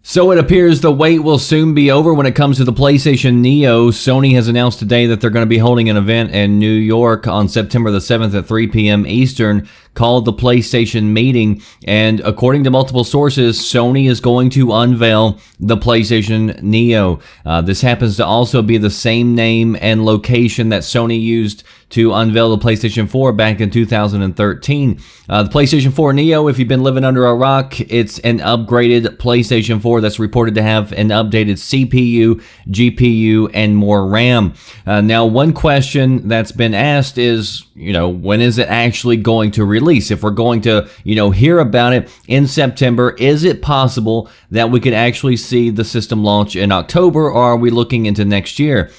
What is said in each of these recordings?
So it appears the wait will soon be over when it comes to the PlayStation Neo. Sony has announced today that they're going to be holding an event in New York on September the 7th at 3 p.m. Eastern called the PlayStation Meeting. And according to multiple sources, Sony is going to unveil the PlayStation Neo. This happens to also be the same name and location that Sony used to unveil the PlayStation 4 back in 2013. The PlayStation 4 Neo, if you've been living under a rock, it's an upgraded PlayStation 4 that's reported to have an updated CPU, GPU, and more RAM. Now, one question that's been asked is, when is it actually going to release? If we're going to, hear about it in September, is it possible that we could actually see the system launch in October, or are we looking into next year?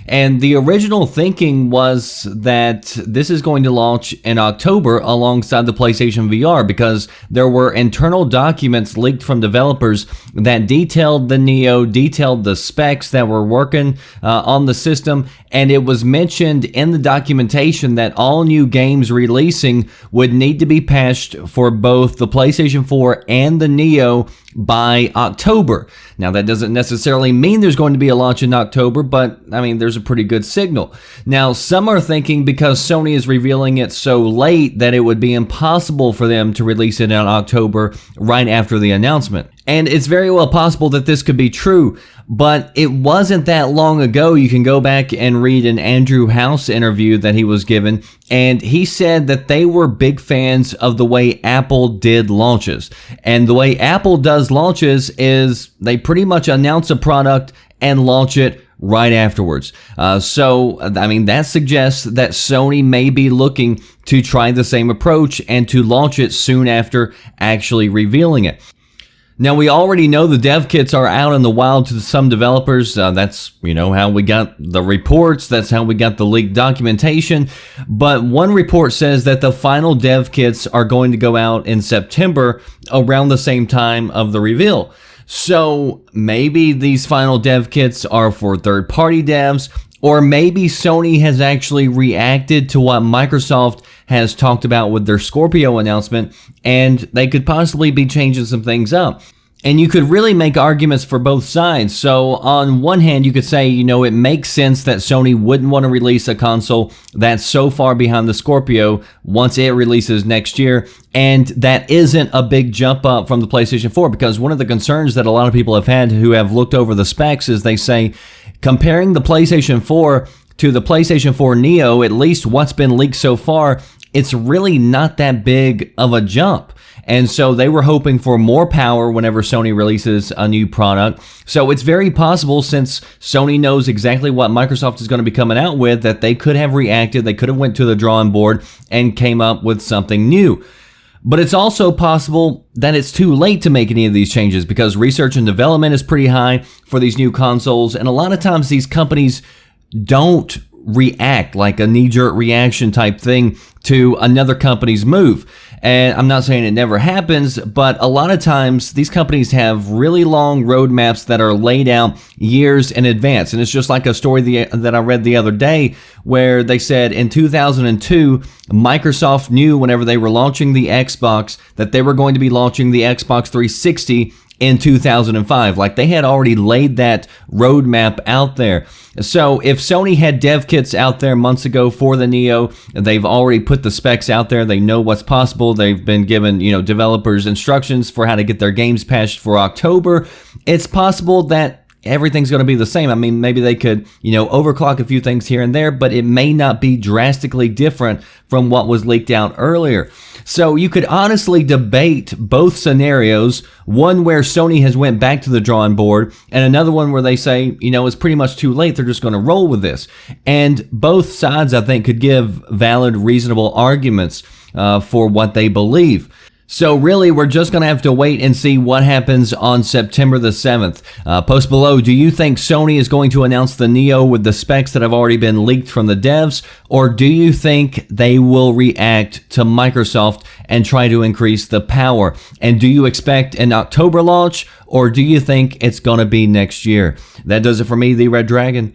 And the original thinking was that this is going to launch in October alongside the PlayStation VR, because there were internal documents leaked from developers that detailed the Neo, detailed the specs that were working on the system, and it was mentioned in the documentation that all new games releasing would need to be patched for both the PlayStation 4 and the Neo by October. Now, that doesn't necessarily mean there's going to be a launch in October, but there's a pretty good signal. Now, some are thinking because Sony is revealing it so late that it would be impossible for them to release it in October right after the announcement. And it's very well possible that this could be true, but it wasn't that long ago. You can go back and read an Andrew House interview that he was given, and he said that they were big fans of the way Apple did launches. And the way Apple does launches is they pretty much announce a product and launch it right afterwards. That suggests that Sony may be looking to try the same approach and to launch it soon after actually revealing it. Now, we already know the dev kits are out in the wild to some developers. That's, how we got the reports. That's how we got the leaked documentation. But one report says that the final dev kits are going to go out in September around the same time of the reveal. So maybe these final dev kits are for third-party devs, or maybe Sony has actually reacted to what Microsoft has talked about with their Scorpio announcement, and they could possibly be changing some things up. And you could really make arguments for both sides. So on one hand, you could say, it makes sense that Sony wouldn't want to release a console that's so far behind the Scorpio once it releases next year. And that isn't a big jump up from the PlayStation 4, because one of the concerns that a lot of people have had who have looked over the specs is they say, comparing the PlayStation 4 to the PlayStation 4 Neo, at least what's been leaked so far, it's really not that big of a jump. And so they were hoping for more power whenever Sony releases a new product. So it's very possible, since Sony knows exactly what Microsoft is going to be coming out with, that they could have reacted, they could have went to the drawing board and came up with something new. But it's also possible that it's too late to make any of these changes, because research and development is pretty high for these new consoles. And a lot of times these companies don't react like a knee-jerk reaction type thing to another company's move. And I'm not saying it never happens, but a lot of times these companies have really long roadmaps that are laid out years in advance. And it's just like a story that I read the other day where they said in 2002, Microsoft knew whenever they were launching the Xbox that they were going to be launching the Xbox 360 in 2005. Like, they had already laid that roadmap out there. So if Sony had dev kits out there months ago for the Neo, they've already put the specs out there. They know what's possible. They've been given, developers instructions for how to get their games patched for October. It's possible that everything's going to be the same. Maybe they could, overclock a few things here and there, but it may not be drastically different from what was leaked out earlier. So you could honestly debate both scenarios, one where Sony has went back to the drawing board, and another one where they say, it's pretty much too late, they're just going to roll with this. And both sides, I think, could give valid, reasonable arguments for what they believe. So really, we're just going to have to wait and see what happens on September the 7th. Post below, do you think Sony is going to announce the Neo with the specs that have already been leaked from the devs? Or do you think they will react to Microsoft and try to increase the power? And do you expect an October launch, or do you think it's going to be next year? That does it for me, the Red Dragon.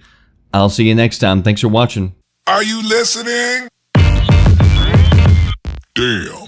I'll see you next time. Thanks for watching. Are you listening? Damn.